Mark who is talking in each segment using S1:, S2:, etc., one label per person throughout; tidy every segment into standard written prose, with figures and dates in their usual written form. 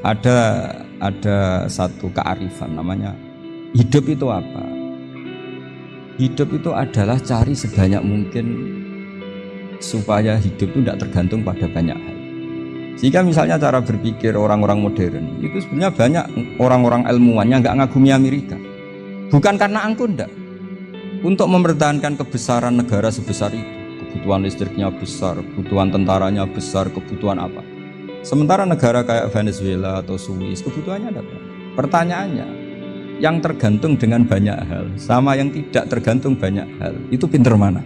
S1: ada satu kearifan namanya hidup itu apa? Hidup itu adalah cari sebanyak mungkin supaya hidup itu tidak tergantung pada banyak hal. Jika misalnya cara berpikir orang-orang modern itu sebenarnya banyak orang-orang ilmuwan yang nggak ngagumi Amerika, bukan karena angkuh ndak. Untuk mempertahankan kebesaran negara sebesar itu, kebutuhan listriknya besar, kebutuhan tentaranya besar, kebutuhan apa? Sementara negara kayak Venezuela atau Swiss kebutuhannya ada apa? Pertanyaannya, yang tergantung dengan banyak hal sama yang tidak tergantung banyak hal itu pinter mana?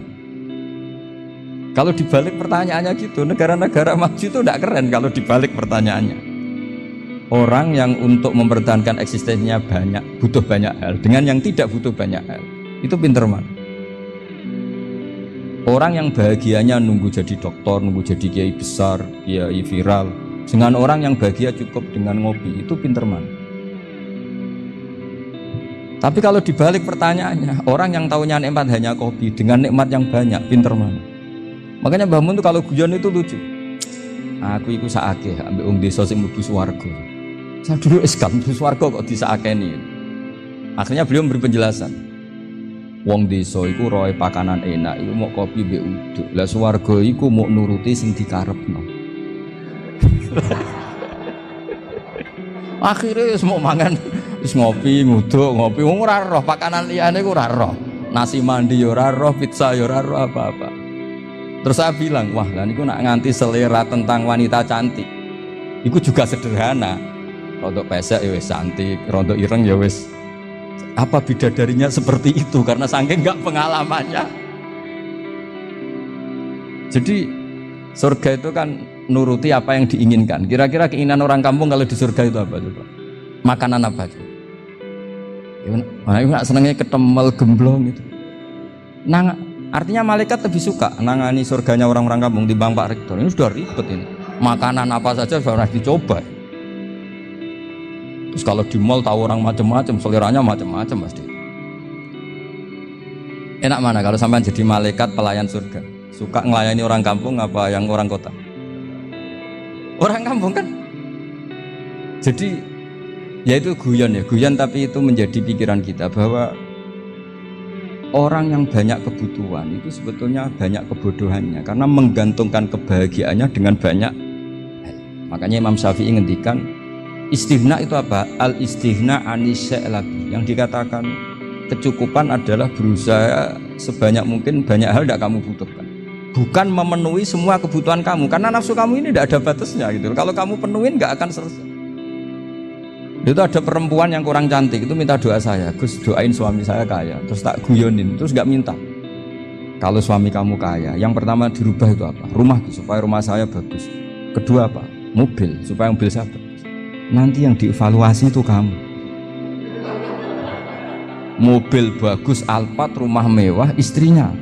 S1: Kalau dibalik pertanyaannya gitu, negara-negara maju itu tidak keren kalau dibalik pertanyaannya. Orang yang untuk mempertahankan eksistensinya banyak, butuh banyak hal, dengan yang tidak butuh banyak hal, itu pinter mana? Orang yang bahagianya nunggu jadi dokter, nunggu jadi kiai besar, kiai viral, dengan orang yang bahagia cukup dengan ngopi, itu pinter mana? Tapi kalau dibalik pertanyaannya, orang yang tahunya nikmat hanya kopi, dengan nikmat yang banyak, pinter mana? Makanya Mbah Mun tuh kalau guyon itu lucu. Aku iku sakake ambek wong desa sing mlebu swarga. Saya dulu eskam mlebu swarga kok disakeni. Akhirnya beliau memberi penjelasan. Wong desa iku roe pakanan enak, iku mau kopi mbek uduk. Lah swarga iku mau nuruti sing dikarepno. Akhirnya wis mau mangan, wis ngopi, nguduk, ngopi wong ora roh pakanan liyane iku ora roh. Nasi mandi yo ora roh, pizza yo ora roh apa-apa. Terus saya bilang, wah lah niku nak nganti selera tentang wanita cantik. Iku juga sederhana. Rontok pesek ya wis cantik, rontok ireng ya wis. Apa bidadarinya seperti itu karena saking enggak pengalamannya. Jadi surga itu kan nuruti apa yang diinginkan. Kira-kira keinginan orang kampung kalau di surga itu apa coba? Makanan apa coba? Mana ibu nak senengnya ketemel gemblong gitu. Artinya malaikat lebih suka nangani surganya orang-orang kampung di Bang Pak Rektor. Ini sudah ribet ini. Makanan apa saja sudah dicoba. Terus kalau di mall tahu orang macam-macam, seleranya macam-macam pasti. Enak mana kalau sampai jadi malaikat pelayan surga? Suka ngelayani orang kampung apa yang orang kota? Orang kampung kan. Jadi ya itu guyon tapi itu menjadi pikiran kita bahwa orang yang banyak kebutuhan itu sebetulnya banyak kebodohannya karena menggantungkan kebahagiaannya dengan banyak hal. Makanya Imam Syafi'i ngendikan istighna itu apa? Al istighna anisya lagi. Yang dikatakan kecukupan adalah berusaha sebanyak mungkin banyak hal tidak kamu butuhkan. Bukan memenuhi semua kebutuhan kamu karena nafsu kamu ini tidak ada batasnya gitu. Kalau kamu penuhin nggak akan selesai. Itu ada perempuan yang kurang cantik itu minta doa saya, Gus doain suami saya kaya, terus tak guyonin, terus nggak minta. Kalau suami kamu kaya, yang pertama dirubah itu apa? Rumah supaya rumah saya bagus. Kedua apa? Mobil supaya mobil saya bagus. Nanti yang dievaluasi itu kamu. Mobil bagus, Alphard, rumah mewah, istrinya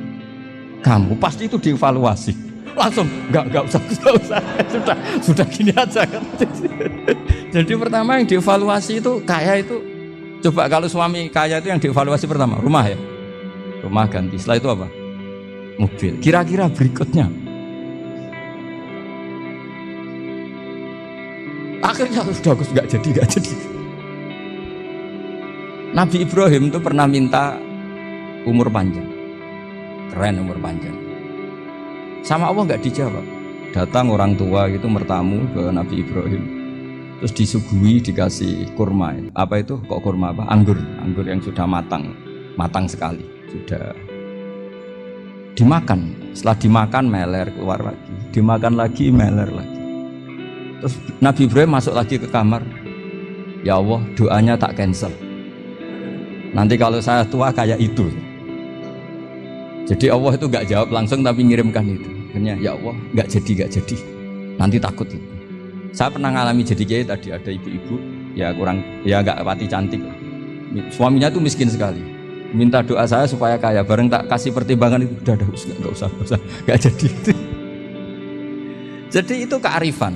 S1: kamu pasti itu dievaluasi. Langsung nggak usah sudah gini aja kan. Jadi pertama yang dievaluasi itu kaya itu coba kalau suami kaya itu yang dievaluasi pertama rumah ya, rumah ganti. Setelah itu apa? Mobil. Kira-kira berikutnya akhirnya sudah nggak jadi. Nabi Ibrahim itu pernah minta umur panjang, keren umur panjang. Sama Allah nggak dijawab. Datang orang tua itu bertamu ke Nabi Ibrahim, terus disuguhi dikasih kurma. Apa itu? Kok kurma apa? Anggur yang sudah matang sekali, sudah dimakan. Setelah dimakan meler keluar lagi, dimakan lagi meler lagi. Terus Nabi Ibrahim masuk lagi ke kamar. Ya Allah, doanya tak cancel. Nanti kalau saya tua kayak itu. Jadi Allah itu nggak jawab langsung tapi ngirimkan itu. Akhirnya ya Allah nggak jadi. Nanti takut itu. Saya pernah ngalami jadi kiai tadi ada ibu-ibu ya nggak pati cantik. Suaminya tuh miskin sekali. Minta doa saya supaya kaya. Bareng tak kasih pertimbangan itu udah nggak usah nggak jadi. Jadi itu kearifan.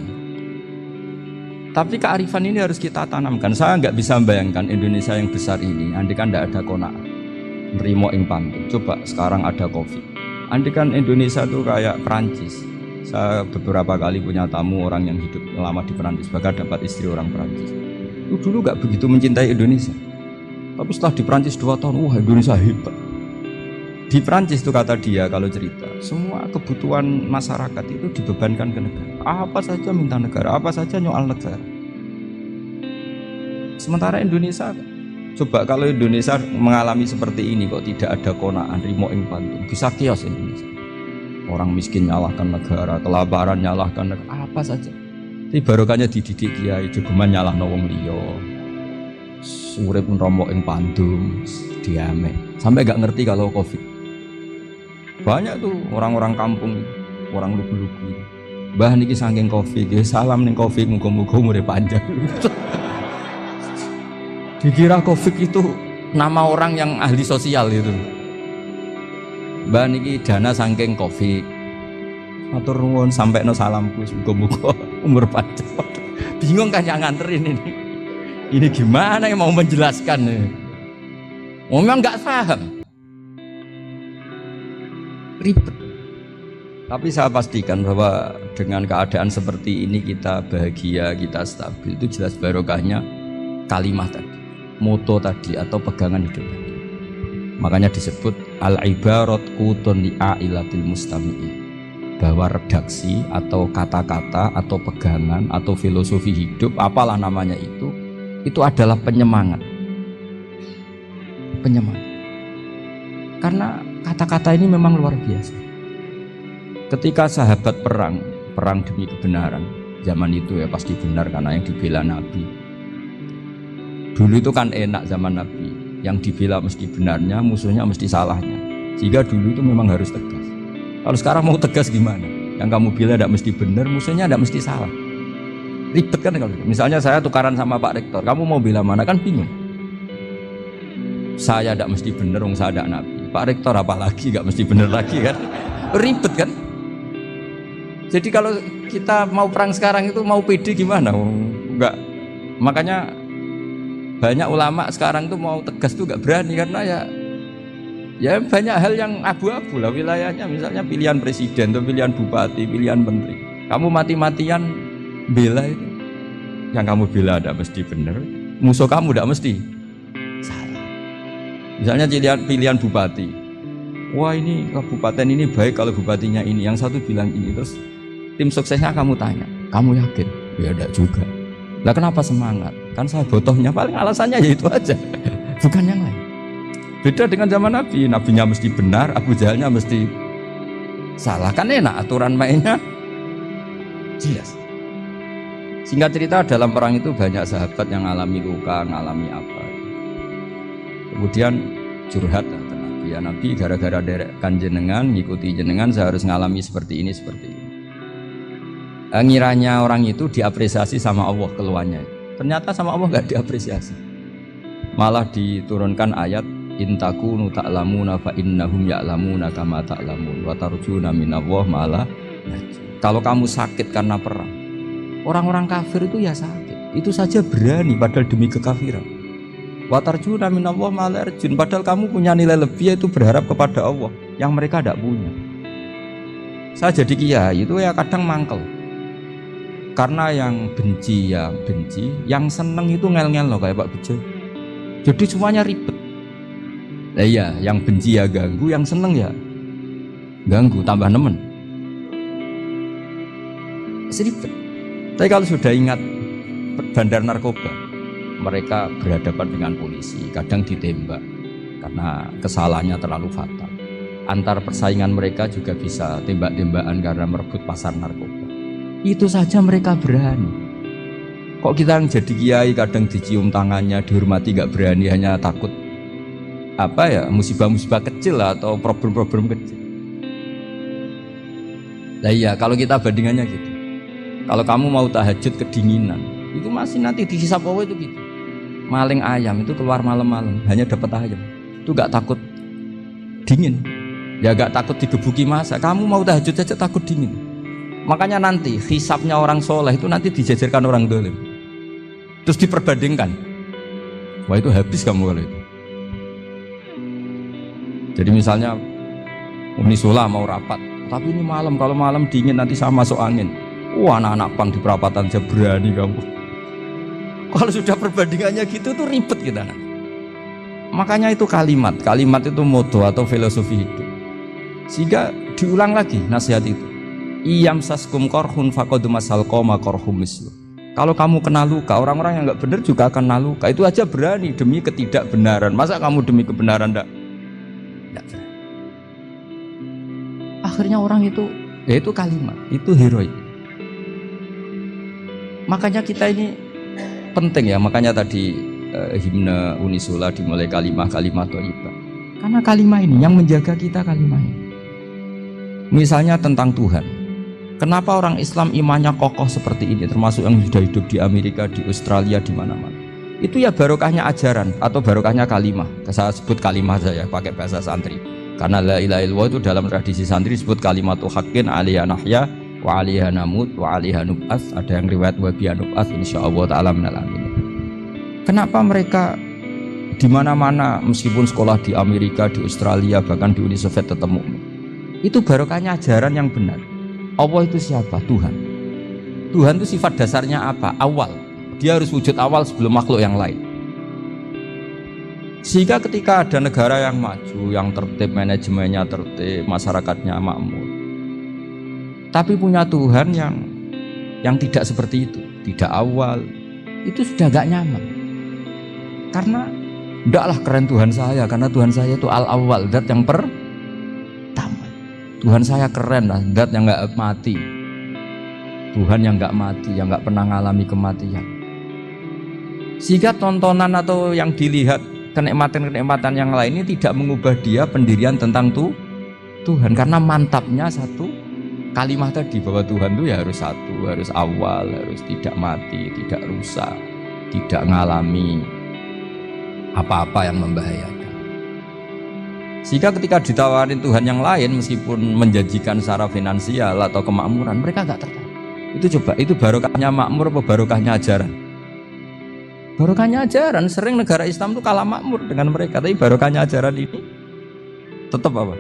S1: Tapi kearifan ini harus kita tanamkan. Saya nggak bisa membayangkan Indonesia yang besar ini. Andai kan tidak ada kona'ah. Nerimo ing pantun. Coba sekarang ada Covid. Andai kan Indonesia tuh kayak Perancis, Saya beberapa kali punya tamu orang yang hidup lama di Perancis, bahkan dapat istri orang Perancis. Itu dulu gak begitu mencintai Indonesia. Tapi setelah di Perancis 2 tahun, wah Indonesia hebat. Di Perancis itu kata dia kalau cerita, semua kebutuhan masyarakat itu dibebankan ke negara. Apa saja minta negara, apa saja nyoal negara. Sementara Indonesia, coba kalau Indonesia mengalami seperti ini kok tidak ada konaan, rimo ing pantun, bisa kios Indonesia. Orang miskin nyalahkan negara, kelaparan nyalahkan negara, apa saja. Tapi barokahnya dididik kiai, jogeman nyalahno wong liya. Urip nromok ing pandum, diame. Sampai gak ngerti kalau Covid. Banyak tuh orang-orang kampung, orang lugu-lugu. Mbah niki saking Covid, salam ning Covid, muga-muga umure panjang. Dikira Covid itu nama orang yang ahli sosial itu. Mbah niki dana saking Covid. Matur nuwun sampekno salamku, muga-muga umur panjang. Bingung kan yang nganterin ini. Ini gimana yang mau menjelaskan nih? Memang nggak paham. Ribet. Tapi saya pastikan bahwa dengan keadaan seperti ini kita bahagia, kita stabil, itu jelas barokahnya kalimat tadi, moto tadi atau pegangan hidup tadi. Makanya disebut al-ibarat qutun li'ailatil mustami'in, bahwa redaksi atau kata-kata atau pegangan atau filosofi hidup, apalah namanya itu adalah penyemangat. Penyemangat. Karena kata-kata ini memang luar biasa. Ketika sahabat perang demi kebenaran, zaman itu ya pasti benar karena yang dibela Nabi. Dulu itu kan enak zaman Nabi, yang dibela mesti benarnya, musuhnya mesti salahnya. Sehingga dulu itu memang harus tegas. Kalau sekarang mau tegas gimana? Yang kamu bela tidak mesti benar, musuhnya tidak mesti salah. Ribet kan kalau misalnya saya tukaran sama Pak Rektor, kamu mau bela mana kan bingung. Saya tidak mesti benar, saya tidak Nabi. Pak Rektor apalagi nggak mesti benar lagi kan, ribet kan. Jadi kalau kita mau perang sekarang itu mau pede gimana? Enggak. Makanya banyak ulama sekarang tuh mau tegas tuh nggak berani karena ya banyak hal yang abu-abu lah wilayahnya. Misalnya pilihan presiden atau pilihan bupati, pilihan menteri. Kamu mati-matian bela itu, yang kamu bela tidak mesti benar, musuh kamu tidak mesti salah. Misalnya pilihan bupati, wah ini kabupaten ini baik kalau bupatinya ini, yang satu bilang ini, terus tim suksesnya kamu tanya, kamu yakin? Ya tidak juga. Lah kenapa semangat? Kan saya botohnya, paling alasannya ya itu aja, bukan yang lain. Beda dengan zaman Nabi, nabinya mesti benar, Abu Jahalnya mesti salah, kan enak aturan mainnya jelas. Singkat cerita dalam perang itu banyak sahabat yang ngalami luka, ngalami apa. Kemudian curhat ke Nabi, ya Nabi gara-gara derekkan jenengan, ngikuti jenengan saya harus ngalami seperti ini, seperti ini. Ngiranya orang itu diapresiasi sama Allah keluarnya. Ternyata sama Allah gak diapresiasi. Malah diturunkan ayat intakunu ta'lamuna fa innahum ya'lamuna kama ta'lamun wa tarjuna minallah ma'ala. Kalau kamu sakit karena perang, orang-orang kafir itu ya sakit, itu saja berani padahal demi kekafiran. Wa tarjuna minallah ma'ala arjun, padahal kamu punya nilai lebih yaitu berharap kepada Allah yang mereka tidak punya. Saya jadi kiai itu ya kadang mangkel. Karena yang benci ya benci, yang seneng itu ngel-ngel loh kayak Pak Bejo. Jadi semuanya ribet. Nah iya, yang benci ya ganggu, yang seneng ya ganggu, tambah nemen. Seribet. Tapi kalau sudah ingat bandar narkoba, mereka berhadapan dengan polisi, kadang ditembak karena kesalahannya terlalu fatal. Antar persaingan mereka juga bisa tembak-tembakan karena merebut pasar narkoba. Itu saja mereka berani. Kok kita yang jadi kiai kadang dicium tangannya, dihormati gak berani, hanya takut apa ya, musibah-musibah kecil atau problem-problem kecil. Nah iya, kalau kita bandingannya gitu. Kalau kamu mau tahajud kedinginan, itu masih nanti dihisap Allah itu gitu. Maling ayam itu keluar malam-malam, hanya dapat ayam. Itu gak takut dingin. Ya gak takut digebuki masa. Kamu mau tahajud saja takut dingin. Makanya nanti hisapnya orang soleh itu nanti dijajarkan orang dolim. Terus diperbandingkan. Wah itu habis kamu kalau itu. Jadi misalnya Uni Sula mau rapat, Tapi ini malam, kalau malam dingin nanti saya masuk angin. Wah, anak-anak pang di perapatan aja berani kamu. Kalau sudah perbandingannya gitu tuh ribet kita nanti. Makanya itu kalimat itu moto atau filosofi hidup. Sehingga diulang lagi nasihat itu. Iyam saskum korhun faqad masal qoma korhum mislu. Kalau kamu kena luka, orang-orang yang nggak benar juga akan kena luka. Itu aja berani demi ketidakbenaran. Masa kamu demi kebenaran enggak berani? Akhirnya orang itu, ya itu kalimat, itu heroik. Makanya kita ini penting ya, makanya tadi himne Unisula dimulai kalimat thayyibah. Karena kalimat ini yang menjaga kita kalimat ini. Misalnya tentang Tuhan. Kenapa orang Islam imannya kokoh seperti ini, termasuk yang sudah hidup di Amerika, di Australia, di mana-mana. Itu ya barokahnya ajaran atau barokahnya kalimah. Saya sebut kalimah saja pakai bahasa santri. Karena la ilaha illallah itu dalam tradisi santri disebut kalimatu haqqin alaiha nahya wa alaiha namut wa alaiha nub'ats. Ada yang riwayat wa biha nub'ats insyaallah taala minal amin. Kenapa mereka di mana-mana meskipun sekolah di Amerika, di Australia, bahkan di Uni Soviet tetap mukmin? Itu barokahnya ajaran yang benar. Allah itu siapa? Tuhan. Tuhan itu sifat dasarnya apa? Awal. Dia harus wujud awal sebelum makhluk yang lain. Sehingga ketika ada negara yang maju, yang tertib, manajemennya tertib, masyarakatnya makmur, tapi punya Tuhan yang tidak seperti itu, tidak awal, itu sudah gak nyaman. Karena ndaklah keren Tuhan saya, karena Tuhan saya itu al-awwal, zat yang pertama. Tuhan saya keren lah, zat yang gak mati. Tuhan yang gak mati, yang gak pernah ngalami kematian. Sehingga tontonan atau yang dilihat kenikmatan-kenikmatan yang lain ini tidak mengubah dia pendirian tentang Tuhan. Karena mantapnya satu kalimat tadi, bahwa Tuhan itu ya harus satu, harus awal, harus tidak mati, tidak rusak, tidak ngalami apa-apa yang membahayakan. Sehingga ketika ditawarin Tuhan yang lain, meskipun menjanjikan secara finansial atau kemakmuran, mereka gak tertarik. Itu coba, itu barokahnya makmur apa barokahnya ajaran? Barokahnya ajaran. Sering negara Islam itu kalah makmur dengan mereka, tapi barokahnya ajaran ini tetap apa?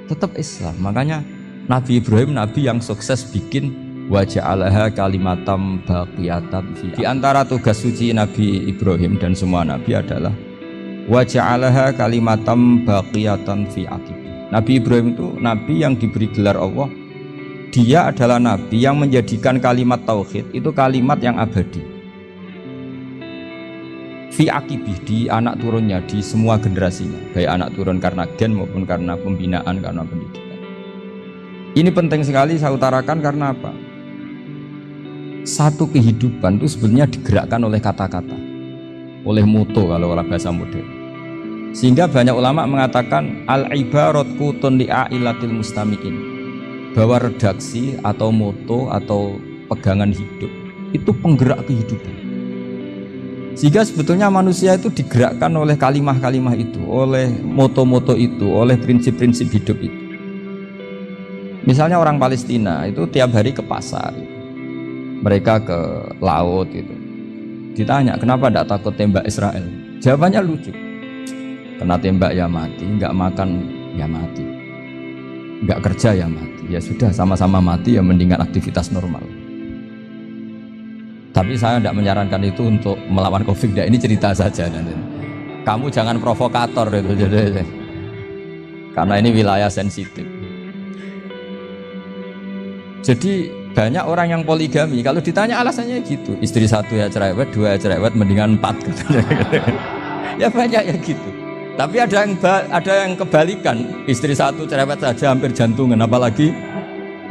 S1: Tetap Islam. Makanya Nabi Ibrahim, Nabi yang sukses bikin wa ja'alaha kalimatam baqiyatan fi. Di antara tugas suci Nabi Ibrahim dan semua Nabi adalah wa ja'alaha kalimatam baqiyatan fi aqibi. Nabi Ibrahim itu Nabi yang diberi gelar Allah. Dia adalah Nabi yang menjadikan kalimat tauhid itu kalimat yang abadi. Fi akibih, di anak turunnya, di semua generasinya, baik anak turun karena gen maupun karena pembinaan, karena pendidikan. Ini penting sekali saya utarakan karena apa? Satu kehidupan itu sebenarnya digerakkan oleh kata-kata, oleh moto kalau orang bahasa modern. Sehingga banyak ulama mengatakan al-ibarat kutun li'ailatil mustamikin, bahwa redaksi atau moto atau pegangan hidup itu penggerak kehidupan. Sehingga sebetulnya manusia itu digerakkan oleh kalimah-kalimah itu, oleh moto-moto itu, oleh prinsip-prinsip hidup itu. Misalnya orang Palestina itu tiap hari ke pasar, mereka ke laut gitu. Ditanya kenapa tidak takut tembak Israel? Jawabannya lucu. Kena tembak ya mati, nggak makan ya mati, nggak kerja ya mati. Ya sudah, sama-sama mati ya, mendingan aktivitas normal. Tapi saya tidak menyarankan itu untuk melawan COVID. Ini cerita saja. Kamu jangan provokator itu, karena ini wilayah sensitif. Jadi banyak orang yang poligami, kalau ditanya alasannya gitu, istri satu ya cerewet, dua ya cerewet, mendingan 4. Ya banyak ya gitu. Tapi ada yang kebalikan, istri satu cerewet saja hampir jantungan, apalagi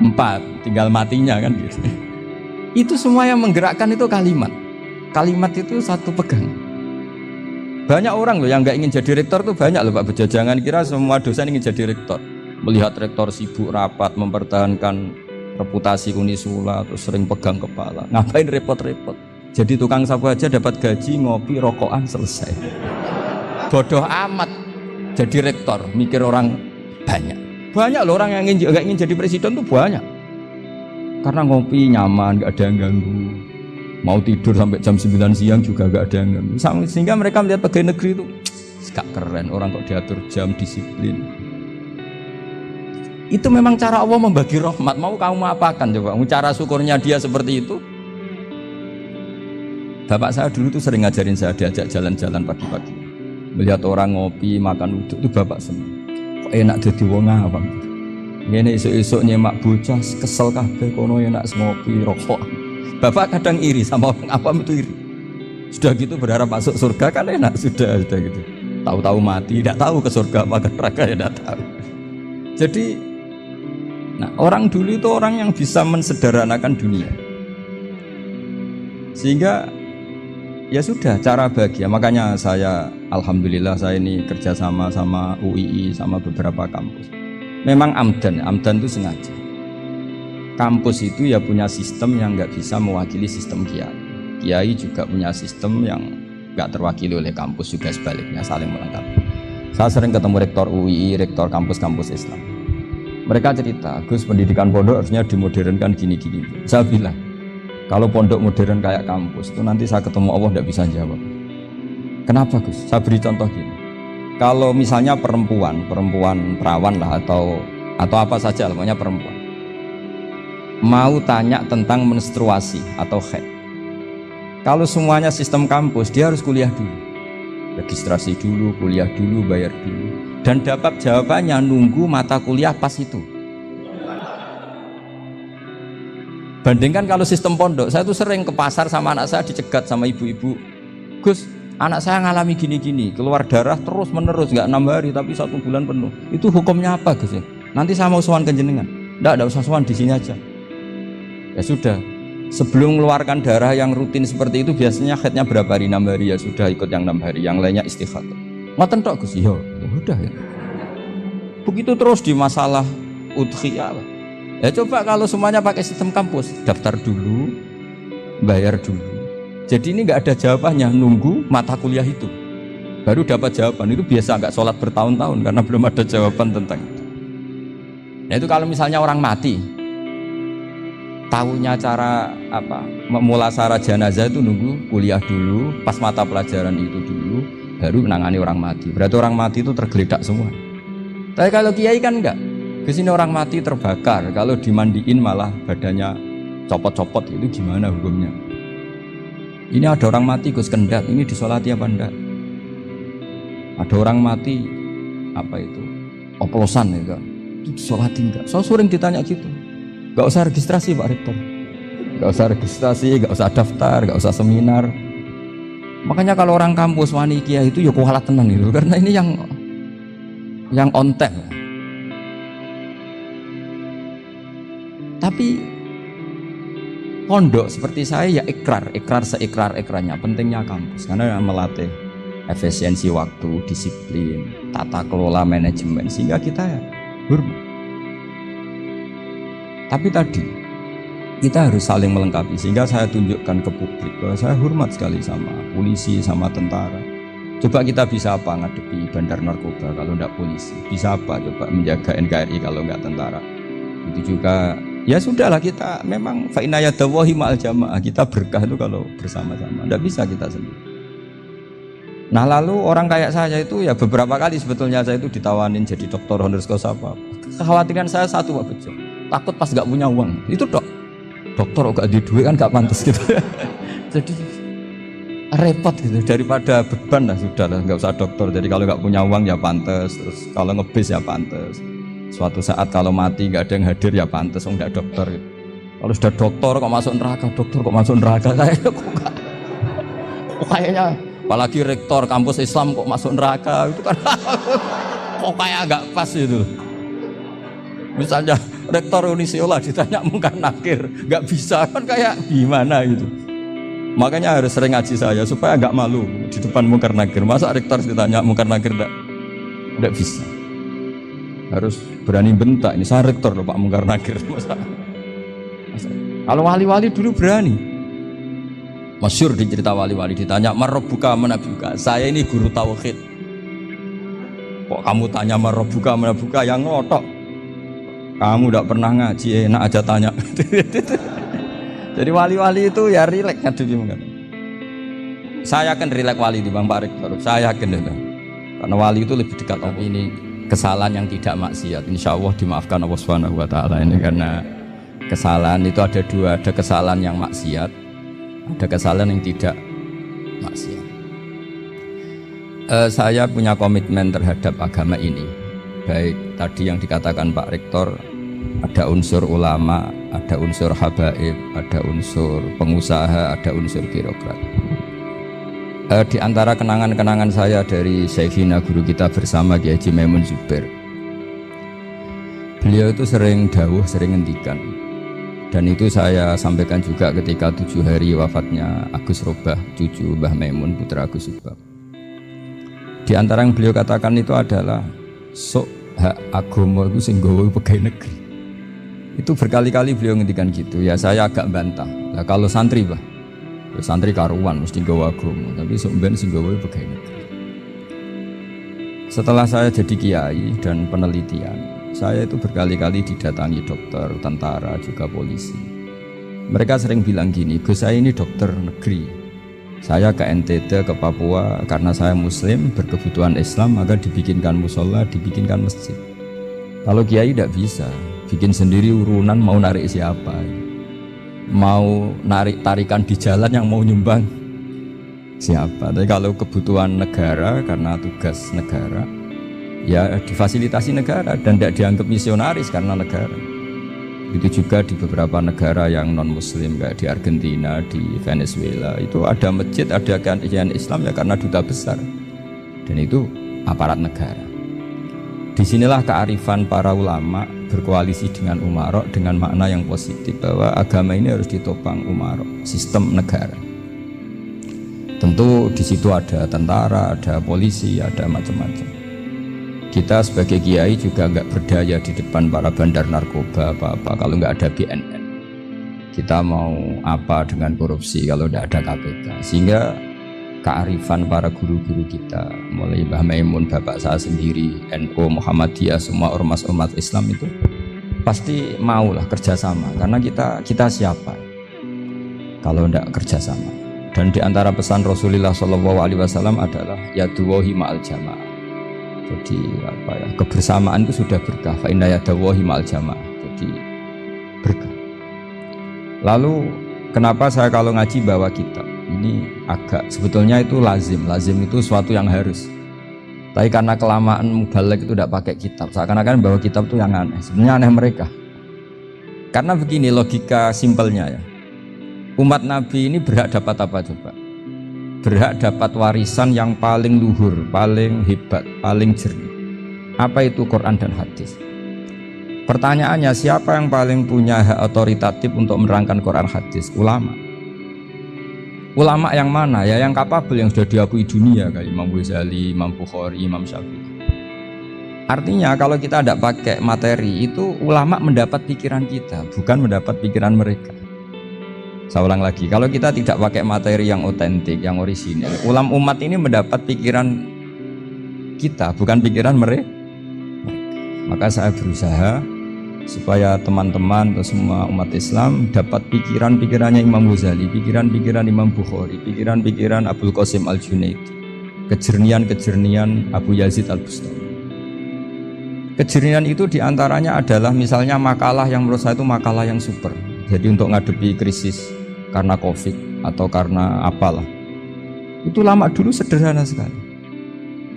S1: 4, tinggal matinya kan gitu. Itu semua yang menggerakkan itu kalimat. Kalimat itu satu pegang. Banyak orang loh yang nggak ingin jadi rektor tuh banyak loh Pak Bejo. Jangan kira semua dosen ingin jadi rektor. Melihat rektor sibuk rapat mempertahankan reputasi Unisula, terus sering pegang kepala. Ngapain repot-repot? Jadi tukang sapu aja dapat gaji, ngopi, rokokan, selesai. Bodoh amat jadi rektor, mikir orang banyak. Banyak loh orang yang nggak ingin jadi presiden tuh banyak. Karena ngopi nyaman, gak ada yang ganggu. Mau tidur sampai jam 9 siang juga gak ada yang ganggu. Sehingga mereka melihat pegawai negeri itu gak keren, orang kok diatur jam, disiplin. Itu memang cara Allah membagi rahmat. Mau kamu apakan coba? Cara syukurnya dia seperti itu. Bapak saya dulu tuh sering ngajarin saya, diajak jalan-jalan pagi-pagi. Melihat orang ngopi, makan uduk itu bapak senang. Kok enak jadi wong awam. Ngene esuk-esuk nyemak bocah kesel kabeh kono enak ngopi rokok. Bapak kadang iri sama orang awam itu iri. Sudah gitu berharap masuk surga kan enak sudah gitu. Tahu-tahu mati, tidak tahu ke surga apa ke neraka ya tidak tahu. Jadi nah, orang dulu itu orang yang bisa mensederhanakan dunia. Sehingga ya sudah cara bahagia. Makanya saya alhamdulillah saya ini kerjasama sama UII sama beberapa kampus. Memang amdan itu sengaja. Kampus itu ya punya sistem yang nggak bisa mewakili sistem kiai. Kiai juga punya sistem yang nggak terwakili oleh kampus, juga sebaliknya saling melengkapi. Saya sering ketemu rektor UII, rektor kampus-kampus Islam. Mereka cerita, Gus pendidikan pondok harusnya dimodernkan gini-gini. Saya bilang, kalau pondok modern kayak kampus itu nanti saya ketemu Allah tidak bisa jawab. Kenapa Gus? Saya beri contoh gini. Kalau misalnya perempuan perawan lah atau apa saja, namanya perempuan, mau tanya tentang menstruasi atau haid. Kalau semuanya sistem kampus, dia harus kuliah dulu, registrasi dulu, kuliah dulu, bayar dulu, dan dapat jawabannya nunggu mata kuliah pas itu. Bandingkan kalau sistem pondok, saya tuh sering ke pasar sama anak saya dicegat sama ibu-ibu, Gus, anak saya ngalami gini-gini, keluar darah terus menerus, nggak 6 hari tapi 1 bulan penuh. Itu hukumnya apa Gus ya? Nanti saya mau sowan ke jenengan. Nggak usah sowan, di sini aja. Ya sudah. Sebelum mengeluarkan darah yang rutin seperti itu biasanya haidnya berapa hari? 6 hari ya sudah ikut yang 6 hari, yang lainnya istighatsah. Ngoten tok Gus, ya udah ya. Begitu terus di masalah udhiyah. Ya coba kalau semuanya pakai sistem kampus, daftar dulu, bayar dulu. Jadi ini nggak ada jawabannya, nunggu mata kuliah itu baru dapat jawaban. Itu biasa nggak sholat bertahun-tahun karena belum ada jawaban tentang itu. Nah itu kalau misalnya orang mati, tahunya cara apa memulasara jenazah itu nunggu kuliah dulu, pas mata pelajaran itu dulu, baru menangani orang mati. Berarti orang mati itu tergeledak semua. Tapi kalau kiai kan enggak. Kesini orang mati terbakar, kalau dimandiin malah badannya copot-copot, itu gimana hukumnya? Ini ada orang mati Gus Kendat, ini disolati apa enggak? Ada orang mati apa itu oplosan ya, itu disolati enggak? So sering ditanya gitu. Gak usah registrasi Pak Rektor, gak usah registrasi, gak usah daftar, gak usah seminar. Makanya kalau orang kampus wani kiai itu ya kualat tenan itu, karena ini yang on time. Tapi pondok seperti saya ya ikrar seikrar-ikrarnya pentingnya kampus, karena melatih efisiensi waktu, disiplin, tata kelola manajemen, sehingga kita ya hormat. Tapi tadi kita harus saling melengkapi, sehingga saya tunjukkan ke publik bahwa saya hormat sekali sama polisi, sama tentara. Coba kita bisa apa ngadepi bandar narkoba kalau enggak polisi? Bisa apa coba menjaga NKRI kalau enggak tentara? Itu juga ya sudahlah, kita memang fa inna yadallahi ma'al jamaah, kita berkah itu kalau bersama-sama, enggak bisa kita sendiri. Nah lalu orang kayak saya itu ya beberapa kali sebetulnya saya itu ditawanin jadi doktor honoris causa apa. Kekhawatiran saya satu Pak Bejo, takut pas gak punya uang. Itu dokter gak di duit kan gak pantas gitu. Jadi repot gitu, daripada beban lah sudah lah, gak usah dokter. Jadi kalau gak punya uang ya pantas, terus kalau ngebis ya pantas. Suatu saat kalau mati gak ada yang hadir ya pantas, enggak dokter gitu. Kalau sudah dokter kok masuk neraka, dokter kok masuk neraka, kayaknya apalagi rektor kampus Islam kok masuk neraka itu kan kok kayak agak pas itu. Misalnya rektor Unisiola ditanya mungkar nakir, nggak bisa kan, kayak gimana gitu. Makanya harus sering ngaji saya supaya nggak malu di depan mungkar nakir. Masa rektor ditanya mungkar nakir nggak bisa. Harus berani bentak, ini saya rektor loh Pak mungkar nakir. Masa. Kalau wali-wali dulu berani. Masyhur di cerita wali-wali ditanya marabbuka manabuka. Saya ini guru tauhid. Kok kamu tanya marabbuka manabuka, yang ngotok. Kamu tidak pernah ngaji, enak aja tanya. Jadi wali-wali itu ya rileks ngadepi mungkin. Saya yakin rileks wali di Bang Pak Rektor. Saya yakin itu. Karena wali itu lebih dekat. Tapi ini kesalahan yang tidak maksiat. Insya Allah dimaafkan Allah Subhanahu Wa Taala ini, karena kesalahan itu ada dua, ada kesalahan yang maksiat, ada kesalahan yang tidak maksiat. Saya punya komitmen terhadap agama ini, baik tadi yang dikatakan Pak Rektor, ada unsur ulama, ada unsur habaib, ada unsur pengusaha, ada unsur birokrat. Di antara kenangan-kenangan saya dari Syekhina guru kita bersama Kiai Haji Maimun Zubair, beliau itu sering dawuh, sering ngendikan, dan itu saya sampaikan juga ketika 7 hari wafatnya Agus Robah, cucu Mbah Maimun, putra Agus Robah. Di antara yang beliau katakan itu adalah sok hak agama itu sing nggawa pegawai negeri. Itu berkali-kali beliau ngendikan gitu. Ya saya agak bantah. Nah, kalau santri bah, ya santri karuan mesti nggawa agama, tapi sok ben sing nggawa pegawai negeri. Setelah saya jadi kiai dan penelitian, saya itu berkali-kali didatangi dokter, tentara, juga polisi. Mereka sering bilang gini, Gus saya ini dokter negeri. Saya ke NTT, ke Papua, karena saya muslim, berkebutuhan Islam, maka dibikinkan musola, dibikinkan masjid. Kalau kiai tidak bisa, bikin sendiri urunan mau narik siapa. Mau narik tarikan di jalan yang mau nyumbang siapa. Tapi kalau kebutuhan negara, karena tugas negara, ya difasilitasi negara dan tidak dianggap misionaris karena negara. Itu juga di beberapa negara yang non muslim kayak di Argentina, di Venezuela, itu ada masjid, ada kajian Islam ya karena duta besar, dan itu aparat negara. Disinilah kearifan para ulama berkoalisi dengan umarok dengan makna yang positif, bahwa agama ini harus ditopang umarok, sistem negara. Tentu di situ ada tentara, ada polisi, ada macam-macam. Kita sebagai kiai juga nggak berdaya di depan para bandar narkoba apa-apa kalau nggak ada BNN. Kita mau apa dengan korupsi kalau nggak ada KPK. Sehingga kearifan para guru-guru kita, mulai Mbah Maimun, bapak saya sendiri, NU, Muhammadiyah, semua ormas-ormas Islam itu pasti maulah kerjasama. Karena kita siapa kalau nggak kerjasama? Dan di antara pesan Rasulullah SAW adalah yaduwahi ma'al jamaah. Jadi apa ya, kebersamaan itu sudah berkah. Fa inna yadallahi ma'al jamaah. Jadi berkah. Lalu kenapa saya kalau ngaji bawa kitab? Ini agak sebetulnya itu lazim. Lazim itu suatu yang harus. Tapi karena kelamaan mubalek itu tidak pakai kitab. Seakan-akan bawa kitab itu yang aneh. Sebenarnya aneh mereka. Karena begini logika simpelnya ya. Umat Nabi ini berhak dapat apa coba? Berhak dapat warisan yang paling luhur, paling hebat, paling jernih. Apa itu Quran dan hadis? Pertanyaannya, siapa yang paling punya hak otoritatif untuk menerangkan Quran hadis? Ulama. Ulama yang mana? Ya yang kapabel, yang sudah diakui dunia, kayak Imam Ghazali, Imam Bukhari, Imam Syafi'i. Artinya kalau kita tidak pakai materi, itu ulama mendapat pikiran kita, bukan mendapat pikiran mereka. Saya ulang lagi, kalau kita tidak pakai materi yang otentik, yang orisinil, umat ini mendapat pikiran kita, bukan pikiran mereka. Maka saya berusaha supaya teman-teman atau semua umat Islam dapat pikiran-pikirannya Imam Ghazali, pikiran-pikiran Imam Bukhari, pikiran-pikiran Abdul Qasim Al-Junaidi, kejernian-kejernian Abu Yazid Al-Bustami. Kejernian itu diantaranya adalah misalnya makalah yang menurut saya itu makalah yang super. Jadi untuk ngadepi krisis karena COVID atau karena apalah, itu lama dulu sederhana sekali.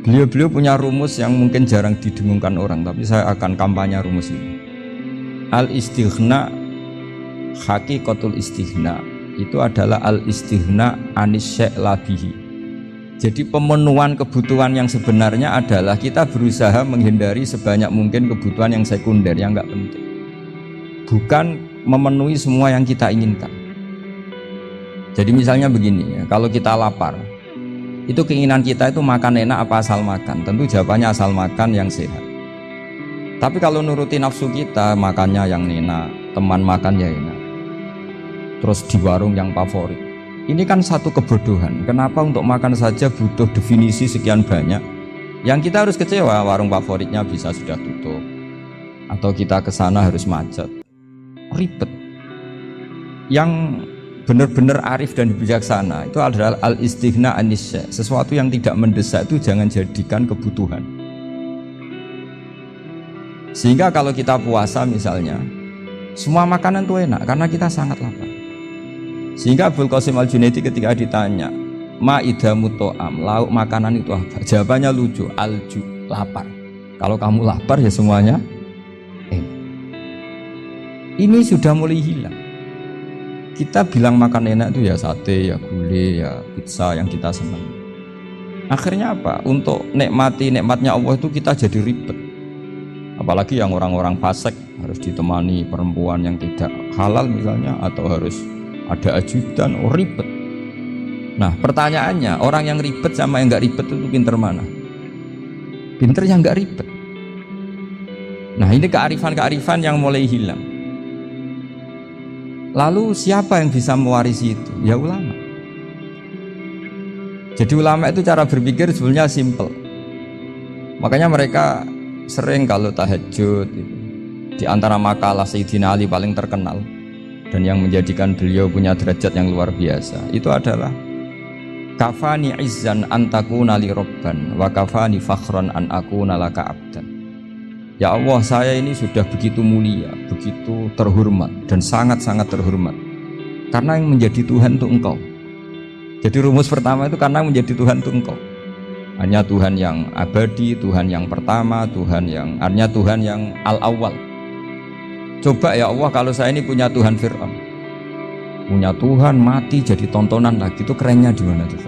S1: Beliau punya rumus yang mungkin jarang didengungkan orang, tapi saya akan kampanye rumus ini. Al-istighna, haqiqatul istighna, itu adalah al-istighna anis syai' labihi. Jadi pemenuhan kebutuhan yang sebenarnya adalah kita berusaha menghindari sebanyak mungkin kebutuhan yang sekunder, yang nggak penting. Bukan memenuhi semua yang kita inginkan. Jadi misalnya begini ya, kalau kita lapar, itu keinginan kita itu makan enak apa asal makan? Tentu jawabannya asal makan yang sehat. Tapi kalau nuruti nafsu kita, makannya yang enak, teman makan ya enak, terus di warung yang favorit. Ini kan satu kebodohan. Kenapa untuk makan saja butuh definisi sekian banyak? Yang kita harus kecewa, warung favoritnya bisa sudah tutup, atau kita ke sana harus macet. Ribet. Yang benar-benar arif dan bijaksana itu adalah al-istighna anisya. Sesuatu yang tidak mendesak itu jangan jadikan kebutuhan. Sehingga kalau kita puasa misalnya, semua makanan itu enak karena kita sangat lapar. Sehingga Abul Qasim Al-Junaidi ketika ditanya, ma'idamu to'am, lauk makanan itu apa? Jawabannya lucu, alju, lapar. Kalau kamu lapar ya semuanya enak. Ini sudah mulai hilang. Kita bilang makan enak itu ya sate, ya gulai, ya pizza yang kita senang. Akhirnya apa? Untuk nikmati nikmatnya Allah itu kita jadi ribet. Apalagi yang orang-orang fasik harus ditemani perempuan yang tidak halal misalnya, atau harus ada ajudan, ribet. Nah pertanyaannya, orang yang ribet sama yang nggak ribet itu pinter mana? Pinter yang nggak ribet. Nah ini kearifan-kearifan yang mulai hilang. Lalu siapa yang bisa mewarisi itu? Ya ulama. Jadi ulama itu cara berpikir sebenarnya simple. Makanya mereka sering kalau tahajud itu, di antara makalah Sayyidina Ali paling terkenal dan yang menjadikan beliau punya derajat yang luar biasa itu adalah kafani izzan antakuna li robban wa kafani fakhran an akuna laka abdan. Ya Allah, saya ini sudah begitu mulia, begitu terhormat dan sangat-sangat terhormat karena yang menjadi Tuhan itu Engkau. Jadi rumus pertama itu karena menjadi Tuhan itu Engkau. Hanya Tuhan yang abadi, Tuhan yang pertama, hanya Tuhan yang al-awwal. Coba ya Allah, kalau saya ini punya Tuhan Fir'aun, punya Tuhan mati jadi tontonan lagi, itu kerennya di mana tuh?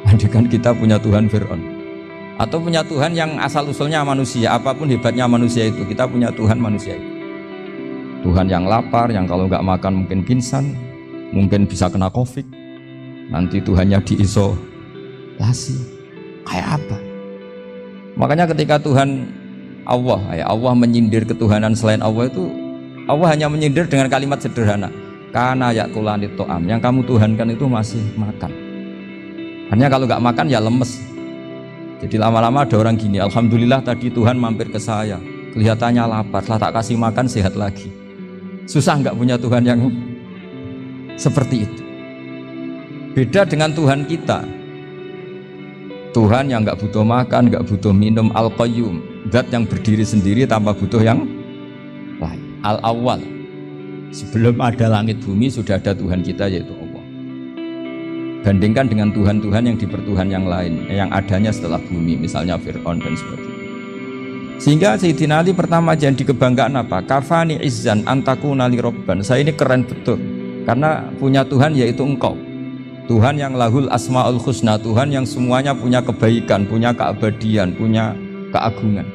S1: Andaikan kita punya Tuhan Fir'aun, atau punya Tuhan yang asal usulnya manusia, apapun hebatnya manusia itu, kita punya Tuhan manusia itu. Tuhan yang lapar, yang kalau nggak makan mungkin pingsan, mungkin bisa kena COVID, nanti Tuhannya diisolasi, kayak apa? Makanya ketika Tuhan Allah menyindir ketuhanan selain Allah itu, Allah hanya menyindir dengan kalimat sederhana, karena yakulanit to'am, yang kamu tuhankan itu masih makan. Hanya kalau nggak makan ya lemes. Jadi lama-lama ada orang gini, alhamdulillah tadi Tuhan mampir ke saya, kelihatannya lapar, setelah tak kasih makan sehat lagi. Susah nggak punya Tuhan yang seperti itu. Beda dengan Tuhan kita, Tuhan yang nggak butuh makan, nggak butuh minum, Al-Qayyum, zat yang berdiri sendiri tanpa butuh yang lain, Al-Awwal. Sebelum ada langit bumi sudah ada Tuhan kita, yaitu Allah. Bandingkan dengan Tuhan-Tuhan yang dipertuhan yang lain, yang adanya setelah bumi, misalnya Fir'aun dan sebagainya. Sehingga Sayyidina Ali pertama jadi kebanggaan apa? Kafani izzan antakuna li robban. Saya ini keren betul karena punya Tuhan yaitu Engkau, Tuhan yang lahul asmaul husna, Tuhan yang semuanya punya kebaikan, punya keabadian, punya keagungan.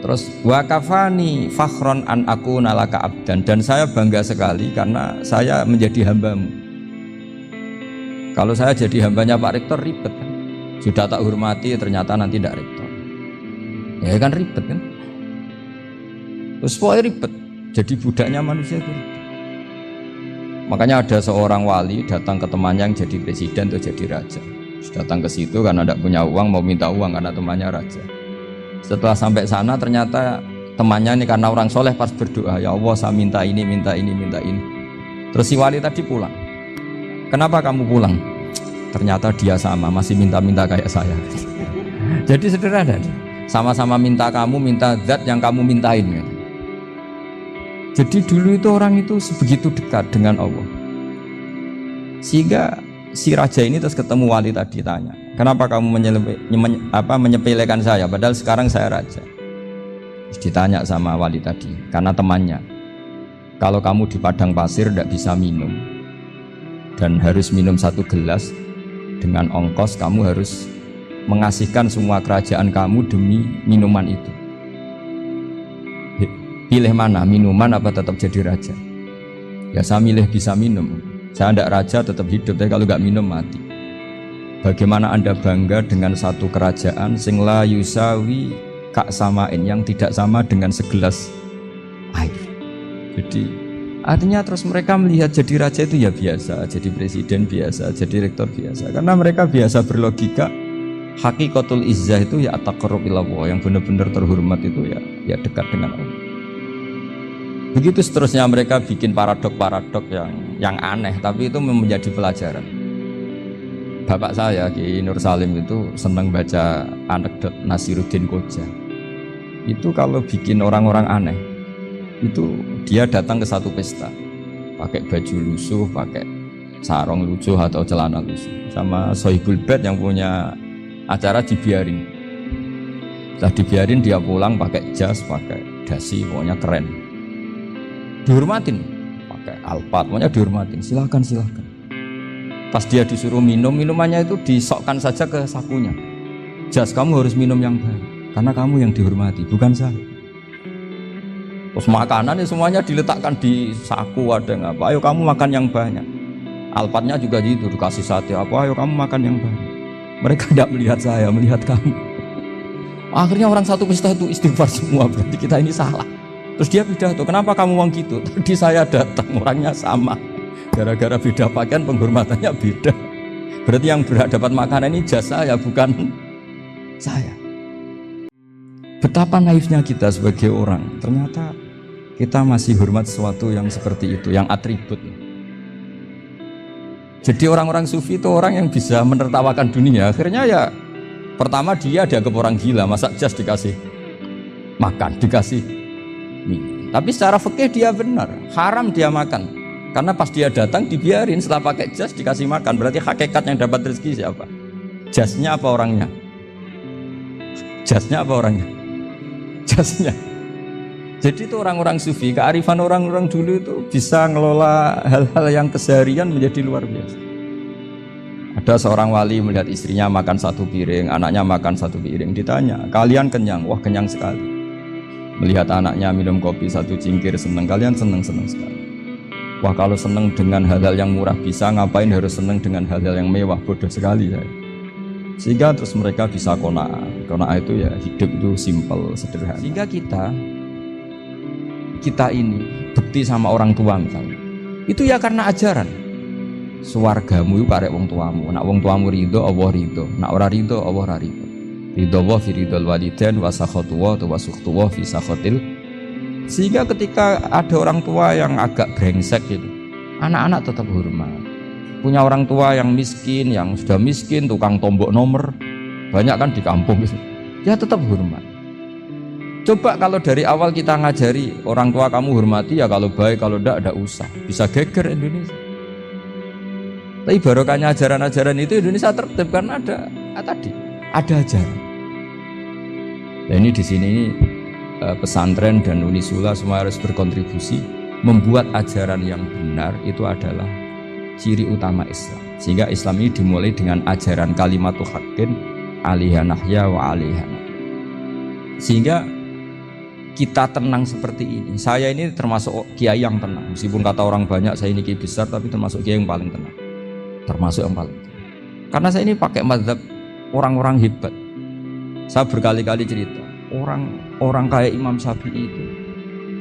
S1: Terus wa kafani fakhron an akuna laka abdan, dan saya bangga sekali karena saya menjadi hambamu. Kalau saya jadi hambanya Pak Rektor ribet kan, sudah tak hormati ternyata nanti tidak rektor, ya kan ribet kan. Terus pokoknya ribet, jadi budaknya manusia itu ribet. Makanya ada seorang wali datang ke temannya yang jadi presiden atau jadi raja. Datang ke situ karena tidak punya uang, mau minta uang karena temannya raja. Setelah sampai sana ternyata temannya ini karena orang soleh pas berdoa, ya Allah saya minta ini, minta ini, minta ini. Terus si wali tadi pulang. Kenapa kamu pulang? Ternyata dia sama, masih minta-minta kayak saya. Jadi sederhana, sama-sama minta kamu, minta zat yang kamu mintain. Jadi dulu itu orang itu sebegitu dekat dengan Allah. Sehingga si raja ini terus ketemu wali tadi tanya, kenapa kamu menyepelekan saya? Padahal sekarang saya raja. Terus ditanya sama wali tadi, karena temannya, kalau kamu di padang pasir tidak bisa minum, dan harus minum 1 gelas, dengan ongkos kamu harus mengasihkan semua kerajaan kamu demi minuman itu. Pilih mana, minuman apa tetap jadi raja? Ya saya milih bisa minum. Saya tidak raja tetap hidup, tapi kalau nggak minum mati. Bagaimana Anda bangga dengan satu kerajaan sing la yusawi kak samain, yang tidak sama dengan segelas air. Jadi artinya terus mereka melihat jadi raja itu ya biasa, jadi presiden biasa, jadi rektor biasa, karena mereka biasa berlogika. Hakikatul izzah itu ya at-taqarrub ila Allah, yang benar-benar terhormat itu ya dekat dengan Allah. Begitu seterusnya mereka bikin paradok-paradok yang aneh, tapi itu menjadi pelajaran. Bapak saya Ki Nur Salim itu senang baca anekdot Nasiruddin Koja. itu kalau bikin orang-orang aneh, itu dia datang ke satu pesta, pakai baju lusuh, pakai sarung lusuh atau celana lusuh, sama sohibul bed yang punya acara dibiarin. Setelah dibiarin dia pulang pakai jas, pakai dasi, pokoknya keren. Dihormatin, pakai alpat, pokoknya dihormatin. Silahkan. Pas dia disuruh minum, minumannya itu disokkan saja ke sakunya. Jas, kamu harus minum yang baik, karena kamu yang dihormati, bukan saya. Terus makanan semuanya diletakkan di saku, ada yang apa? Ayo kamu makan yang banyak. Alpatnya juga gitu, dikasih sate apa? Ayo kamu makan yang banyak. Mereka tidak melihat saya, melihat kamu. Akhirnya orang satu pesta itu istighfar semua, berarti kita ini salah. Terus dia pidato, kenapa kamu uang gitu? Tadi saya datang, orangnya sama. Gara-gara beda pakaian, penghormatannya beda. Berarti yang berhak dapat makanan ini jasa ya, bukan saya. Betapa naifnya kita sebagai orang. Ternyata kita masih hormat sesuatu yang seperti itu, yang atribut. Jadi orang-orang sufi itu orang yang bisa menertawakan dunia. Akhirnya ya, pertama dia dianggap orang gila, masa jas dikasih makan, dikasih minum. Tapi secara fikih dia benar, haram dia makan. Karena pas dia datang dibiarin, setelah pakai jas dikasih makan. Berarti hakikat yang dapat rezeki siapa? Jasnya apa orangnya? Jasnya apa orangnya? Jasnya. Jadi itu orang-orang sufi, kearifan orang-orang dulu itu bisa ngelola hal-hal yang keseharian menjadi luar biasa. Ada seorang wali melihat istrinya makan satu piring, anaknya makan satu piring. Ditanya, kalian kenyang? Wah, kenyang sekali. Melihat anaknya minum kopi satu cingkir, senang. Kalian senang sekali. Wah, kalau senang dengan hal-hal yang murah bisa, ngapain harus senang dengan hal-hal yang mewah? Bodoh sekali saya. Sehingga terus mereka bisa qanaah. Qanaah itu ya hidup itu simpel, sederhana. Sehingga kita ini bekti sama orang tua misalnya, itu ya karena ajaran. Suwargamu itu karek wong tuamu. Nak wong tuamu ridho, Allah ridho. Nak ora ridho, Allah ora ridho. Ridho wa fi ridhol walidain wa sakhatu wa sukhtu wa fi sakhatil. Sehingga ketika ada orang tua yang agak brengsek gitu, anak-anak tetap hormat. Punya orang tua yang miskin, yang sudah miskin, tukang tombok nomor, banyak kan di kampung gitu, ya tetap hormat. Coba kalau dari awal kita ngajari orang tua kamu hormati ya, kalau baik, kalau enggak usah. Bisa geger Indonesia. Tapi barokahnya ajaran-ajaran itu Indonesia tertib karena ada ajaran. Nah ini di sini pesantren dan Unisula semua harus berkontribusi membuat ajaran yang benar itu adalah ciri utama Islam. Sehingga Islam ini dimulai dengan ajaran kalimatul haqqin alaiha nahya wa alaiha. Sehingga kita tenang seperti ini. Saya ini termasuk kiai yang tenang. Meskipun kata orang banyak saya ini kiai besar, tapi termasuk kiai yang paling tenang. Termasuk yang paling tenang. Karena saya ini pakai mazhab orang-orang hebat. Saya berkali-kali cerita, orang kayak Imam Syafi'i itu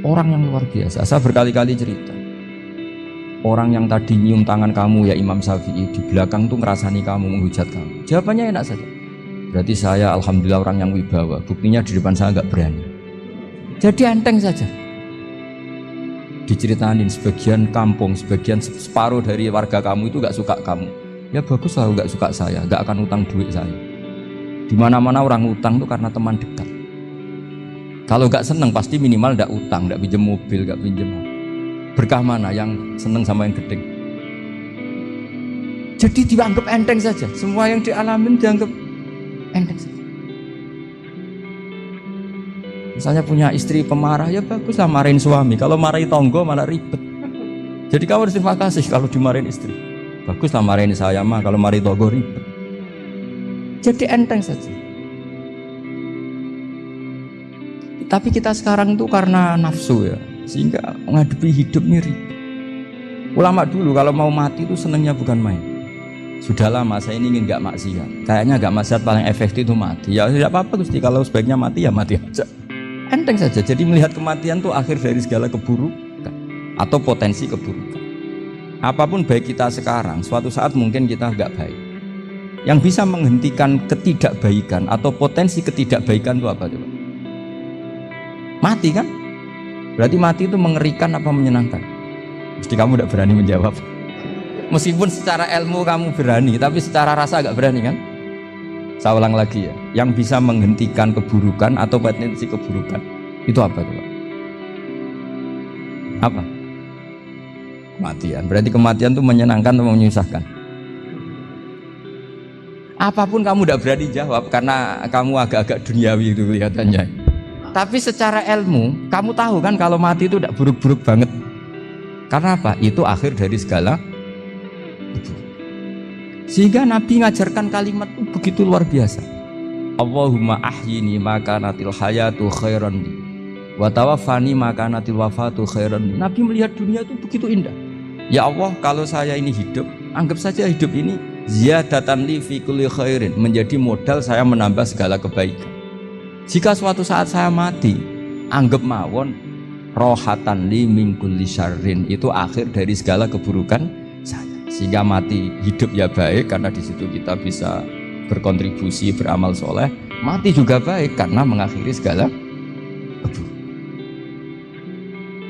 S1: orang yang luar biasa. Saya berkali-kali cerita, orang yang tadi nyium tangan kamu ya Imam Syafi'i, di belakang tuh ngerasani kamu, menghujat kamu. Jawabannya enak saja. Berarti saya alhamdulillah orang yang wibawa. Buktinya di depan saya nggak berani. Jadi enteng saja. Diceritain sebagian kampung, sebagian separuh dari warga kamu itu nggak suka kamu. Ya bagus lah nggak suka saya, nggak akan utang duit saya. Di mana-mana orang utang tuh karena teman dekat. Kalau nggak seneng pasti minimal nggak utang, nggak pinjam mobil, nggak pinjam. Berkah mana yang seneng sama yang gede? Jadi dianggap enteng saja. Semua yang dialamin dianggap enteng saja. Misalnya punya istri pemarah, ya bagus lah marahin suami. Kalau marahin tonggo malah ribet. Jadi kamu harus terima kasih kalau dimarahin istri. Bagus lah marahin saya mah, kalau marahin tonggo ribet. Jadi enteng saja. Tapi kita sekarang itu karena nafsu ya, sehingga menghadapi hidup ini ribet. Ulama dulu kalau mau mati itu senangnya bukan main. Sudah lama saya ini ingin gak maksiat. Kayaknya gak maksiat paling efektif itu mati. Ya tidak apa-apa Gusti, kalau sebaiknya mati ya mati aja. Enteng saja. Jadi melihat kematian itu akhir dari segala keburukan atau potensi keburukan. Apapun baik kita sekarang, suatu saat mungkin kita nggak baik. Yang bisa menghentikan ketidakbaikan atau potensi ketidakbaikan itu apa coba? Mati kan? Berarti mati itu mengerikan apa menyenangkan? Mesti kamu tidak berani menjawab. Meskipun secara ilmu kamu berani, tapi secara rasa nggak berani kan? Saya ulang lagi ya. yang bisa menghentikan keburukan atau potensi keburukan. Itu apa tuh, Pak? Apa? Kematian. Berarti kematian itu menyenangkan atau menyusahkan? Apapun kamu tidak berani jawab karena kamu agak-agak duniawi itu kelihatannya. Tapi secara ilmu, kamu tahu kan kalau mati itu tidak buruk-buruk banget. Karena apa? Itu akhir dari segala. Sehingga Nabi ngajarkan kalimat itu begitu luar biasa. Allahumma ahyini maka natil hayatu khairan li wa tawaffani maka natil wafatu khairan li. Nabi melihat dunia itu begitu indah. Ya Allah, kalau saya ini hidup, anggap saja hidup ini ziyadatan li fi kulli khairin, menjadi modal saya menambah segala kebaikan. Jika suatu saat saya mati, anggap mawon rohatan li min kulli syarrin, itu akhir dari segala keburukan saya. Sehingga mati hidup ya baik karena di situ kita bisa berkontribusi beramal soleh. Mati juga baik karena mengakhiri segala keburukan.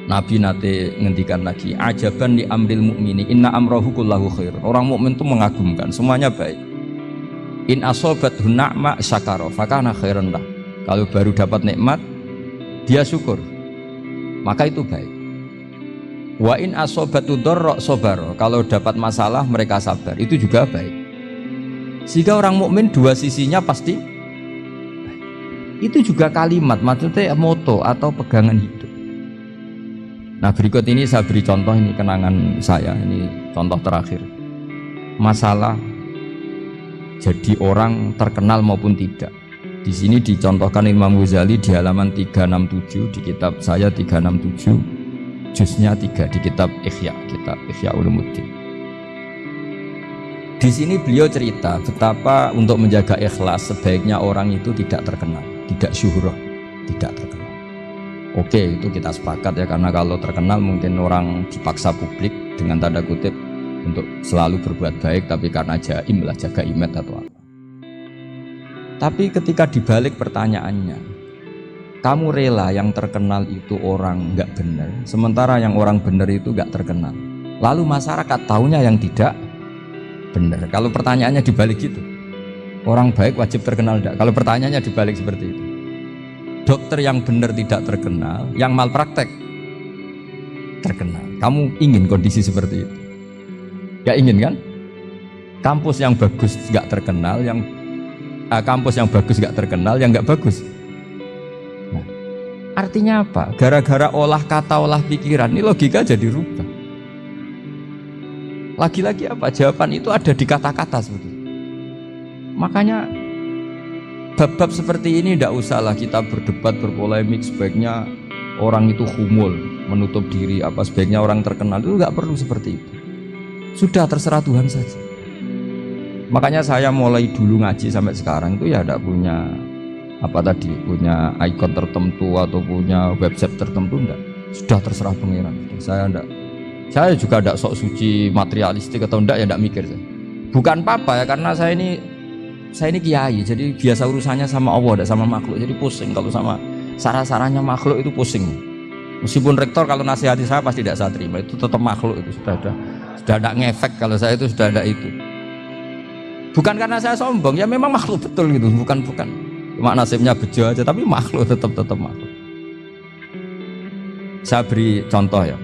S1: Nabi nate ngendikan lagi, ajaban li amril mu'mini inna amrohu kullahu khair. Orang mukmin itu mengagumkan, semuanya baik. In asobathu na'ma syakara fakana khairan lah. Kalau baru dapat nikmat, dia syukur, maka itu baik. Wa in asobatu dharra sabara. Kalau dapat masalah mereka sabar, itu juga baik. Sehingga orang mukmin dua sisinya pasti baik. Itu juga kalimat, maksudnya moto atau pegangan hidup. Nah, berikut ini saya beri contoh, ini kenangan saya, ini contoh terakhir. Masalah jadi orang terkenal maupun tidak. Di sini dicontohkan Imam Ghazali di halaman 367 di kitab saya 367, juznya 3 di kitab Ihya Ulumuddin. Di sini beliau cerita betapa untuk menjaga ikhlas sebaiknya orang itu tidak terkenal, tidak syuhrah, tidak terkenal. Oke, itu kita sepakat ya, karena kalau terkenal mungkin orang dipaksa publik dengan tanda kutip untuk selalu berbuat baik, tapi karena jaim lah, jaga image atau apa. Tapi ketika dibalik pertanyaannya, kamu rela yang terkenal itu orang nggak benar, sementara yang orang benar itu nggak terkenal. Lalu masyarakat taunya yang tidak benar. Kalau pertanyaannya dibalik gitu, orang baik wajib terkenal enggak? Kalau pertanyaannya dibalik seperti itu, dokter yang benar tidak terkenal, yang malpraktek terkenal. Kamu ingin kondisi seperti itu? Gak ingin kan? Kampus yang bagus gak terkenal, kampus yang bagus gak terkenal, yang gak bagus. Nah, artinya apa? Gara-gara olah kata, olah pikiran, ini logika jadi rubah. Lagi-lagi apa? Jawaban itu ada di kata-kata sebetulnya. Makanya bab-bab seperti ini tidak usahlah kita berdebat, berpolemik. Sebaiknya orang itu humul, menutup diri, apa sebaiknya orang terkenal, itu nggak perlu seperti itu. Sudah terserah Tuhan saja. Makanya saya mulai dulu ngaji sampai sekarang itu ya tidak punya punya ikon tertentu atau punya website tertentu, enggak. Sudah terserah Pangeran. Saya juga tidak sok suci materialistik atau enggak, ya tidak mikir saya. Bukan apa-apa ya, karena saya ini kiai, jadi biasa urusannya sama Allah, tidak sama makhluk. Jadi pusing kalau sama sarah-sarahnya makhluk itu pusing. Meskipun rektor kalau nasihati saya pasti tidak saya terima, itu tetap makhluk, itu sudah ada ngefek kalau saya itu sudah ada itu. Bukan karena saya sombong, ya memang makhluk betul gitu, bukan. Cuma nasibnya bejo aja, tapi makhluk tetap makhluk. Saya beri contoh ya.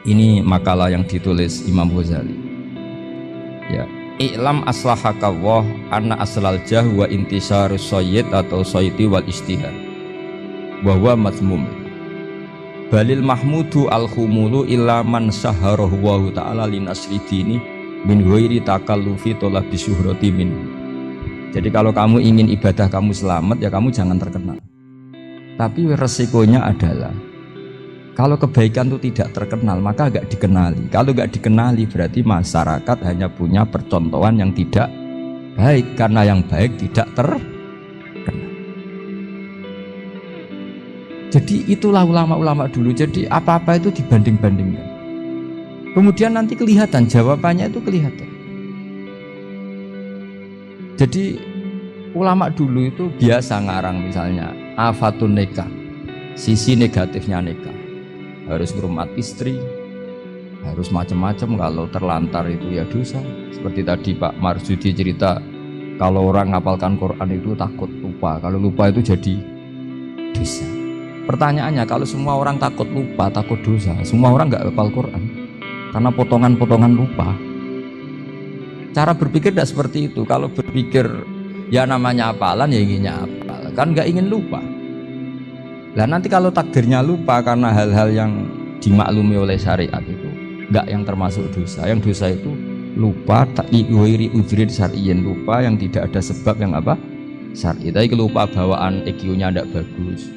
S1: Ini makalah yang ditulis Imam Ghazali. Ya. I'lam aslahakallah anna aslal jah wa intisarus sayyid atau sayyidi wal istihar wa huwa mazmum balil mahmudu al khumulu illa man saharahu wa ta'ala linasri dini min ghairi takallufi talabi syuhrati min. Jadi kalau kamu ingin ibadah kamu selamat, ya kamu jangan terkenal. Tapi resikonya adalah kalau kebaikan itu tidak terkenal, maka agak dikenali. Kalau agak dikenali berarti masyarakat hanya punya percontohan yang tidak baik, karena yang baik tidak terkenal. Jadi itulah ulama-ulama dulu. Jadi apa-apa itu dibanding-bandingkan. Kemudian nanti kelihatan, jawabannya itu kelihatan. Jadi ulama dulu itu biasa ngarang misalnya afatun nikah, sisi negatifnya nikah. Harus ngurmat istri, harus macam-macam, kalau terlantar itu ya dosa. Seperti tadi Pak Marsudi cerita, Kalau orang ngapalkan Quran itu takut lupa. Kalau lupa itu jadi dosa. Pertanyaannya, kalau semua orang takut lupa, takut dosa, semua orang nggak hafal Quran karena potongan-potongan lupa. Cara berpikir tidak seperti itu. Kalau berpikir ya namanya hafalan ya inginnya hafal, kan nggak ingin lupa. Lah nanti kalau takdirnya lupa karena hal-hal yang dimaklumi oleh syariat itu nggak yang termasuk dosa. Yang dosa itu lupa tak iwiri udrin syar'iyin, lupa yang tidak ada sebab yang apa syar'i. Tapi lupa bawaan EQ-nya tidak bagus,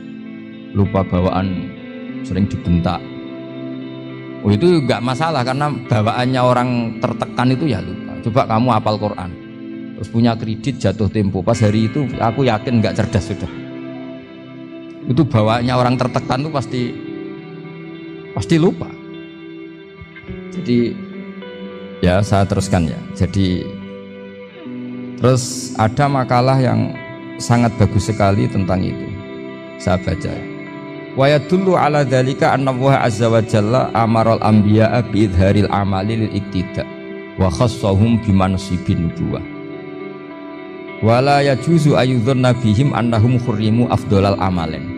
S1: lupa bawaan sering dibentak, oh itu nggak masalah karena bawaannya orang tertekan itu ya lupa. Coba kamu hafal Quran terus punya kredit jatuh tempo, pas hari itu aku yakin nggak cerdas sudah. Itu bawaannya orang tertekan itu pasti lupa. Jadi ya saya teruskan ya. Jadi terus ada makalah yang sangat bagus sekali tentang itu. Saya baca. Wa yadullu ala dzalika anna Allah azza wa jalla amaral anbiya'a bi idharil amali lil iktida wa khassahum bi mansibin nubuwah. Wa la yajuzu ayyudhanna bihim annahum khurrimu afdhalal amalen.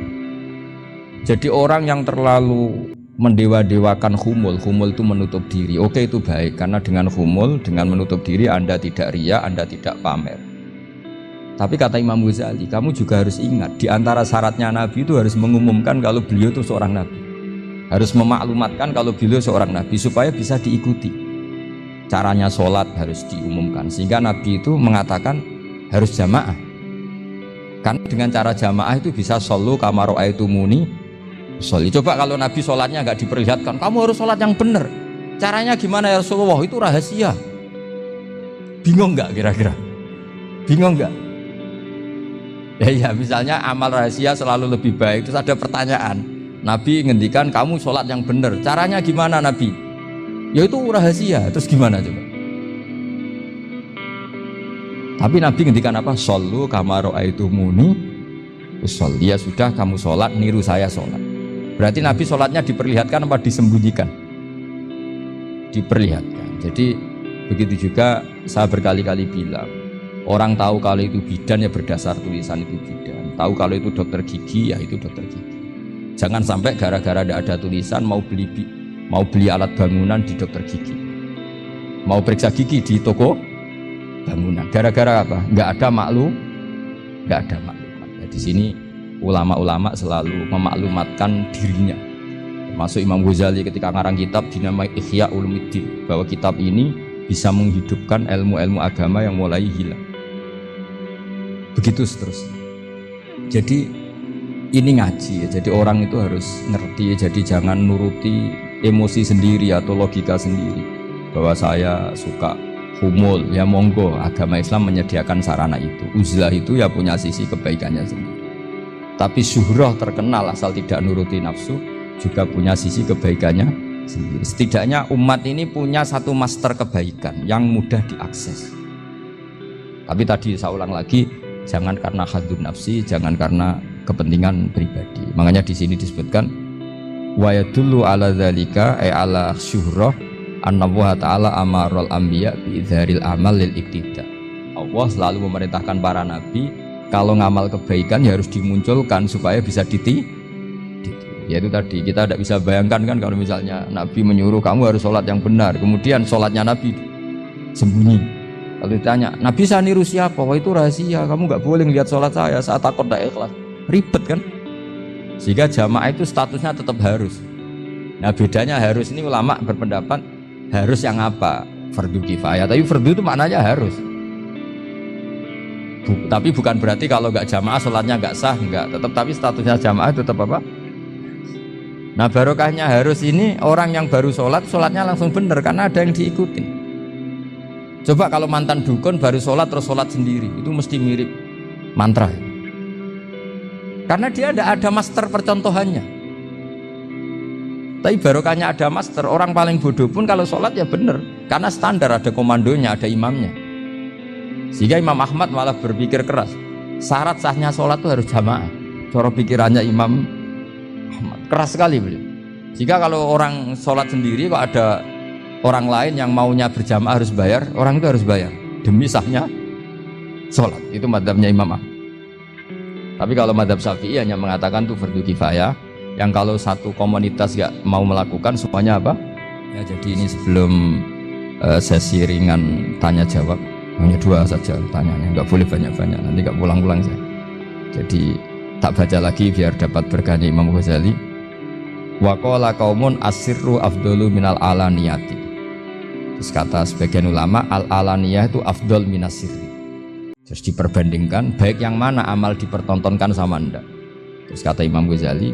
S1: Jadi orang yang terlalu mendewa-dewakan khumul itu menutup diri. Oke, itu baik karena dengan khumul, dengan menutup diri Anda tidak riya, Anda tidak pamer. Tapi kata Imam Ghazali, kamu juga harus ingat di antara syaratnya Nabi itu harus mengumumkan kalau beliau itu seorang Nabi. Harus memaklumatkan kalau beliau seorang Nabi supaya bisa diikuti. Caranya sholat harus diumumkan sehingga Nabi itu mengatakan harus jamaah. Karena dengan cara jamaah itu bisa shollu kama ra'aitumuni sholli. Coba kalau Nabi sholatnya nggak diperlihatkan, kamu harus sholat yang benar. Caranya gimana ya Rasulullah? Itu rahasia. Bingung nggak kira-kira? Bingung nggak? Ya misalnya amal rahasia selalu lebih baik. Terus ada pertanyaan, Nabi ngendikan kamu sholat yang benar. Caranya gimana Nabi? Ya itu rahasia. Terus gimana coba? Tapi Nabi ngendikan apa? Shollu kama ra'aitumuni sholli. Ya sudah, kamu sholat niru saya sholat. Berarti Nabi sholatnya diperlihatkan apa disembunyikan? Diperlihatkan. Jadi begitu juga saya berkali-kali bilang, orang tahu kalau itu bidan ya berdasar tulisan itu bidan. Tahu kalau itu dokter gigi ya itu dokter gigi. Jangan sampai gara-gara tidak ada tulisan mau beli alat bangunan di dokter gigi, mau periksa gigi di toko bangunan. Gara-gara apa? Nggak ada maklumat. Ya, di sini ulama-ulama selalu memaklumatkan dirinya. Termasuk Imam Ghazali ketika ngarang kitab dinamai Ihya Ulumuddin, bahwa kitab ini bisa menghidupkan ilmu-ilmu agama yang mulai hilang. Begitu seterusnya. Jadi ini ngaji ya. Jadi orang itu harus ngerti. Jadi jangan nuruti emosi sendiri atau logika sendiri. Bahwa saya suka humul, ya monggo, agama Islam menyediakan sarana itu. Uzlah itu ya punya sisi kebaikannya sendiri. Tapi syuhrah terkenal asal tidak nuruti nafsu juga punya sisi kebaikannya sendiri. Setidaknya umat ini punya satu master kebaikan yang mudah diakses. Tapi tadi saya ulang lagi, jangan karena hadzun nafsi, jangan karena kepentingan pribadi. Makanya di sini disebutkan wa yadullu ala dzalika ay ala syuhrah anna Allah ta'ala amarul anbiya bi idharil amal lil iktida. Allah selalu memerintahkan para nabi kalau ngamal kebaikan ya harus dimunculkan supaya bisa yaitu tadi kita tidak bisa bayangkan kan kalau misalnya Nabi menyuruh kamu harus sholat yang benar, kemudian sholatnya Nabi sembunyi. Kalau ditanya Nabi saya niru siapa? Wah itu rahasia, kamu nggak boleh lihat sholat saya takut tidak ikhlas. Ribet kan? Sehingga jamaah itu statusnya tetap harus. Nah bedanya harus ini ulama berpendapat harus yang apa? Fardu kifayah. Tapi fardu itu maknanya harus. Tapi bukan berarti kalau nggak jamaah sholatnya nggak sah, nggak. Tetap tapi statusnya jamaah tetap apa? Nah barokahnya harus ini orang yang baru sholatnya langsung benar karena ada yang diikutin. Coba kalau mantan dukun baru sholat terus sholat sendiri itu mesti mirip mantra. Karena dia tidak ada master percontohannya. Tapi barokahnya ada master, orang paling bodoh pun kalau sholat ya benar karena standar ada komandonya, ada imamnya. Sehingga Imam Ahmad malah berpikir keras, syarat sahnya sholat itu harus jamaah. Cara pikirannya Imam Ahmad keras sekali beliau. Jika kalau orang sholat sendiri kok ada orang lain yang maunya berjamaah harus bayar, orang itu harus bayar demi sahnya sholat. Itu madzhabnya Imam Ahmad. Tapi kalau madzhab Syafi'i hanya mengatakan itu fardu kifayah, yang kalau satu komunitas nggak mau melakukan semuanya apa? Ya, jadi ini sebelum sesi ringan tanya jawab, hanya 2 saja tanyanya, nggak boleh banyak-banyak, nanti nggak pulang-pulang saya. Jadi tak baca lagi biar dapat berkahnya Imam Ghazali. Wa qala qaumun asirru afdalu minal alaniyati. Terus kata sebagian ulama al alaniyah itu afdal minas sirri. Terus diperbandingkan baik yang mana amal dipertontonkan sama ndak. Terus kata Imam Ghazali,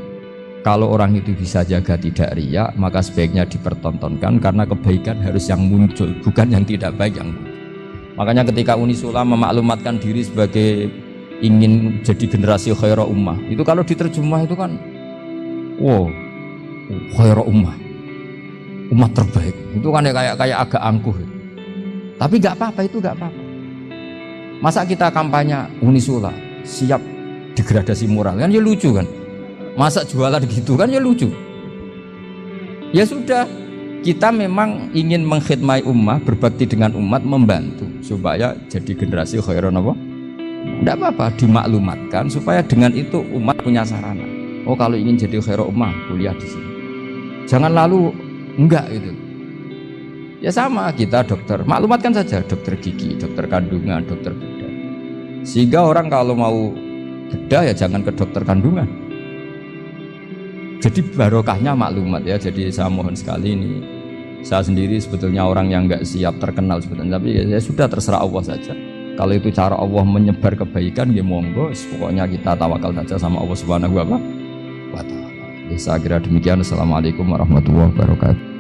S1: kalau orang itu bisa jaga tidak riya, maka sebaiknya dipertontonkan karena kebaikan harus yang muncul, bukan yang tidak baik yang muncul. Makanya ketika Unisula memaklumatkan diri sebagai ingin jadi generasi khairah ummah, itu kalau diterjemah itu kan wow, khairah ummah, umat terbaik. Itu kan kayak agak angkuh. Tapi nggak apa-apa, itu nggak apa-apa. Masa kita kampanye Unisula siap degradasi moral, kan ya lucu kan. Masa jualan gitu kan ya lucu. Ya sudah, kita memang ingin mengkhidmati ummah, berbakti dengan umat, membantu supaya jadi generasi khairun apa? Tidak apa-apa, dimaklumatkan supaya dengan itu umat punya sarana. Oh, kalau ingin jadi khairun ummah, kuliah di sini. Jangan lalu enggak gitu. Ya sama, kita dokter, maklumatkan saja, dokter gigi, dokter kandungan, dokter bedah. Sehingga orang kalau mau bedah ya jangan ke dokter kandungan. Jadi barokahnya maklumat ya. Jadi saya mohon sekali ini, saya sendiri sebetulnya orang yang nggak siap terkenal sebetulnya, tapi ya sudah terserah Allah saja. Kalau itu cara Allah menyebar kebaikan, ya monggo. Pokoknya kita tawakal saja sama Allah Subhanahu wa Ta'ala. Saya kira demikian. Assalamualaikum warahmatullahi wabarakatuh.